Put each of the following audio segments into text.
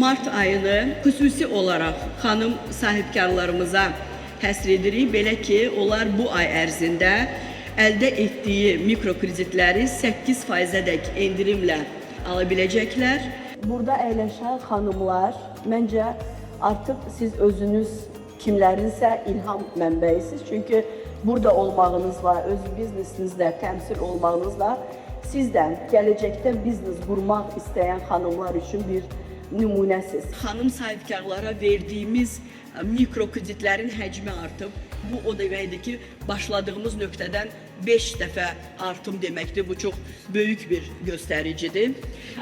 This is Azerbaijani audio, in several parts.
Mart ayını xüsusi olaraq xanım sahibkarlarımıza həsr edirik. Belə ki, onlar bu ay ərzində əldə etdiyi mikrokreditləri 8%-dək endirimlə ala biləcəklər. Burada əyləşən xanımlar, məncə artıq siz özünüz kimlərinsə ilham mənbəyisiniz. Çünki burada olmağınızla, öz biznesinizlə təmsil olmağınızla sizdən gələcəkdə biznes qurmaq istəyən xanımlar üçün bir nümunəsiz. Xanım sahibkarlara verdiyimiz mikrokreditlərin həcmi artıb. Bu o deməkdir ki, başladığımız nöqtədən 5 dəfə artım deməkdir. Bu çox böyük bir göstəricidir.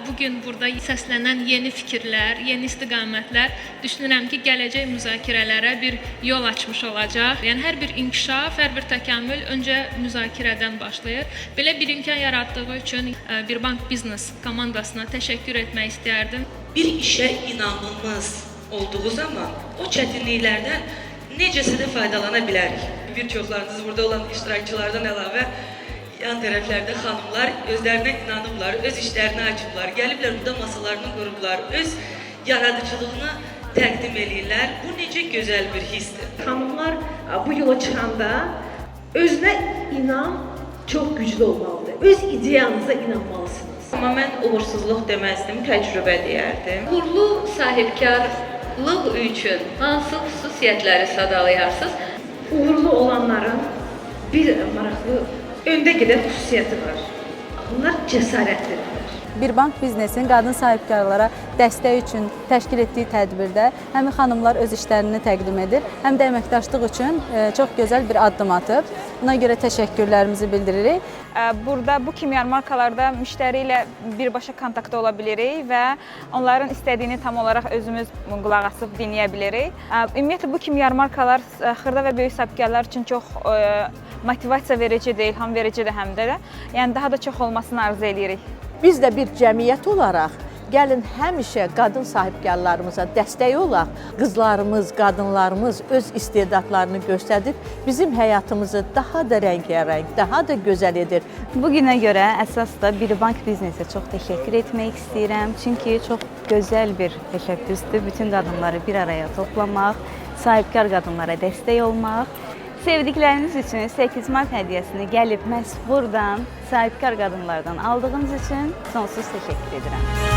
Bugün burada səslənən yeni fikirlər, yeni istiqamətlər düşünürəm ki, gələcək müzakirələrə bir yol açmış olacaq. Yəni hər bir inkişaf, hər bir təkamül öncə müzakirədən başlayır. Belə bir imkan yaratdığı üçün Bir Bank Biznes komandasına təşəkkür etmək istərdim. Bir işə inamımız olduğu zaman o çətinliklərdən necəsə də faydalana bilərik. Bir çoxlarınız burada olan iştirakçılardan əlavə yan tərəflərdə xanımlar özlərinə inanıblar, öz işlərini açıblar, gəliblər burada masalarını qurublar, öz yaradıcılığını təqdim edirlər. Bu necə gözəl bir hissdir. Xanımlar bu yola çıxanda özünə inam çox güclü olmalıdır. Öz ideyanıza inanmalısınız. Amma mən uğursuzluq deməzdim, təcrübə deyərdim. Uğurlu sahibkarlıq üçün hansı xüsusiyyətləri sadalayarsınız? Uğurlu olanların bir maraqlı öndə gedən xüsusiyyəti var. Onlar cəsarətlidirlər. Bir Bank Biznesin qadın sahibkarlara dəstək üçün təşkil etdiyi tədbirdə həm xanımlar öz işlərini təqdim edir, həm də əməkdaşlıq üçün çox gözəl bir addım atıb. Buna görə təşəkkürlərimizi bildiririk. Burada bu kimi yarmarkalarda müştəri ilə birbaşa kontaktda ola bilirik və onların istədiyini tam olaraq özümüz qulaq asıb dinləyə bilirik. Ümumiyyətlə bu kimi yarmarkalar xırda və böyük sahibkarlar üçün çox motivasiya vericidir, ilham vericidir həm də. Yəni daha da çox olmasını arzu edirik. Biz də bir cəmiyyət olaraq gəlin həmişə qadın sahibkarlarımıza dəstək olaq. Qızlarımız, qadınlarımız öz istedadlarını göstərib bizim həyatımızı daha da rəngarəng, daha da gözəl edir. Bugünə görə əsas da Bir Bank Biznesə çox təşəkkür etmək istəyirəm. Çünki çox gözəl bir təşəbbüsdür bütün qadınları bir araya toplamaq, sahibkar qadınlara dəstək olmaq. Sevdikləriniz üçün 8 Mart hədiyyəsini gəlib məhz buradan sahibkar qadınlardan aldığınız üçün sonsuz təşəkkür edirəm.